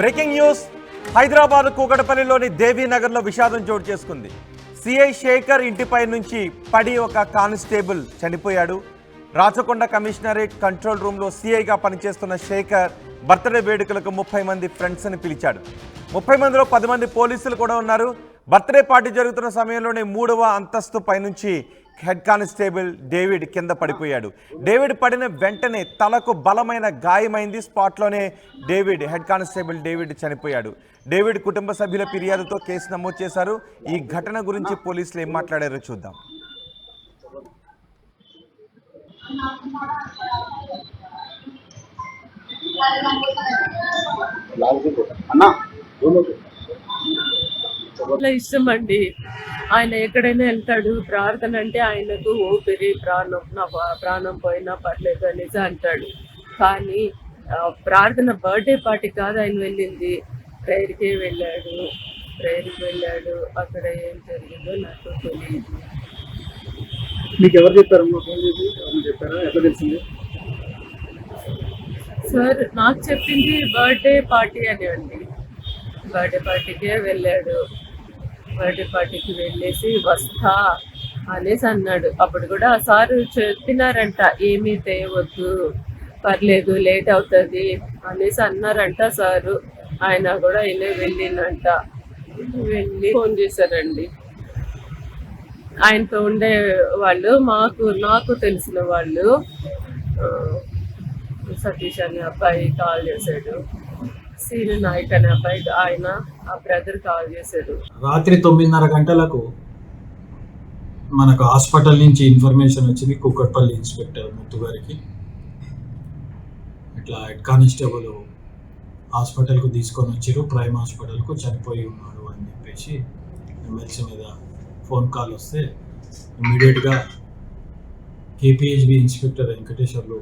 Breaking news. Hyderabad కూకటపల్లిలోని దేవీనగర్లో విషాదం చోటు చేసుకుంది. సిఐ శేఖర్ ఇంటిపై నుంచి పడి ఒక కానిస్టేబుల్ చనిపోయాడు. రాచకొండ కమిషనరేట్ కంట్రోల్ రూమ్లో సిఐగా పనిచేస్తున్న శేఖర్ బర్త్డే వేడుకలకు 30 మంది ఫ్రెండ్స్ని పిలిచాడు. 30 మందిలో 10 మంది పోలీసులు కూడా ఉన్నారు. బర్త్డే పార్టీ జరుగుతున్న సమయంలోనే 3వ అంతస్తు పైనుంచి హెడ్ కానిస్టేబుల్ డేవిడ్ కింద పడిపోయాడు. డేవిడ్ పడిన వెంటనే తలకు బలమైన గాయమైంది. స్పాట్లోనే హెడ్ కానిస్టేబుల్ డేవిడ్ చనిపోయాడు. డేవిడ్ కుటుంబ సభ్యుల ఫిర్యాదుతో కేసు నమోదు చేశారు. ఈ ఘటన గురించి పోలీసులు ఏం మాట్లాడారో చూద్దాం. ఇష్టం అండి. ఆయన ఎక్కడైనా వెళ్తాడు. ప్రార్థన అంటే ఆయనకు ఊపిరి, ప్రాణం. నా ప్రాణం పోయినా పర్లేదు అనేసి అంటాడు. కానీ ప్రార్థన బర్త్డే పార్టీ కాదు ఆయన వెళ్ళింది, ప్రేయర్కి వెళ్ళాడు. అక్కడ ఏం జరిగిందో నాకు తెలియదు. మీకు ఎవరు చెప్పారు? చెప్పారా? ఎట్లా తెలిసింది? సార్ నాకు చెప్పింది బర్త్డే పార్టీ అని అండి. బర్త్డే పార్టీకే వెళ్ళాడు. బర్త్డే పార్టీకి వెళ్ళేసి వస్తా అనేసి అన్నాడు. అప్పుడు కూడా సార్ చెప్పినారంట, ఏమీ తేవద్దు, పర్లేదు, లేట్ అవుతుంది అనేసి అన్నారంట సారు. ఆయన కూడా ఇలా వెళ్ళిందంట. వెళ్ళి ఫోన్ చేశారండి. ఆయనతో ఉండే వాళ్ళు, నాకు తెలిసిన వాళ్ళు, సతీష్ అనే అబ్బాయి కాల్ చేశాడు. సీను నాయక్ అనే అబ్బాయి, ఆయన ఆ బ్రదర్ కాల్ చేశాడు. రాత్రి 9:30 గంటలకు మనకు హాస్పిటల్ నుంచి ఇన్ఫర్మేషన్ వచ్చింది. కూకట్పల్లి ఇన్స్పెక్టర్ ముత్తు గారికి ఇట్లా హెడ్ కానిస్టేబుల్ హాస్పిటల్కు తీసుకొని వచ్చారు, ప్రైమ్ హాస్పిటల్కు, చనిపోయి ఉన్నాడు అని చెప్పేసి ఎమ్మెల్సీ మీద ఫోన్ కాల్ వస్తే ఇమ్మీడియట్గా కేపీహెచ్బి ఇన్స్పెక్టర్ వెంకటేశ్వర్లు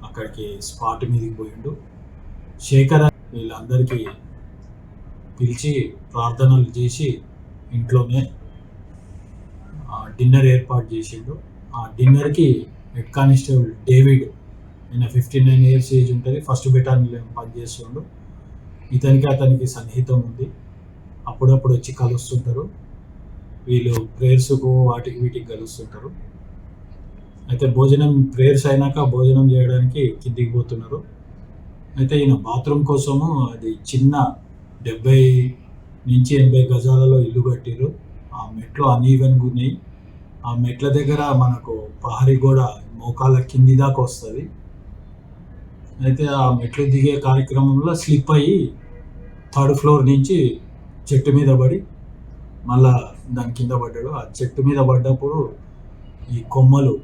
అక్కడికి స్పాట్ మీదకి పోయిండు. శేఖర్ వీళ్ళందరికీ పిలిచి ప్రార్థనలు చేసి ఇంట్లోనే డిన్నర్ ఏర్పాటు చేసిండు. ఆ డిన్నర్కి హెడ్ కానిస్టేబుల్ డేవిడ్, ఈయన 59 ఇయర్స్ ఏజ్ ఉంటుంది, 1st బెటాలియన్లో పనిచేస్తుండు. అతనికి సన్నిహితం ఉంది, అప్పుడప్పుడు వచ్చి కలుస్తుంటారు. వీళ్ళు ప్రేయర్స్కు వీటికి కలుస్తుంటారు. అయితే ప్రేయర్స్ అయినాక భోజనం చేయడానికి కిందికి పోతున్నారు. అయితే ఈయన బాత్రూమ్ కోసము అది చిన్న 70 నుంచి 80 గజాలలో ఇల్లు కట్టిరు. ఆ మెట్లు అనీవెన్గా ఉన్నాయి. ఆ మెట్ల దగ్గర మనకు పహరీ గోడ మోకాల కింది దాకా వస్తుంది. అయితే ఆ మెట్లు దిగే కార్యక్రమంలో స్లిప్ అయ్యి 3rd ఫ్లోర్ నుంచి చెట్టు మీద పడి మళ్ళా దాని కింద పడ్డాడు. ఆ చెట్టు మీద పడ్డప్పుడు ఈ కొమ్మలు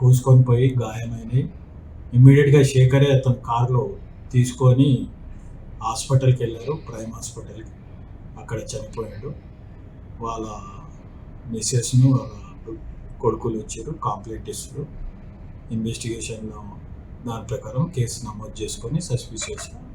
కోసుకొని పోయి గాయమైనవి. ఇమ్మీడియట్గా శేఖరే అతను కారులో తీసుకొని హాస్పిటల్కి వెళ్ళారు, ప్రైమ్ హాస్పిటల్కి. అక్కడ చనిపోయాడు. వాళ్ళ మిస్సెస్ను వాళ్ళ కొడుకులు వచ్చారు, కంప్లైంట్ ఇస్తారు. ఇన్వెస్టిగేషన్లో దాని ప్రకారం కేసు నమోదు చేసుకొని సస్పెండ్ చేశారు.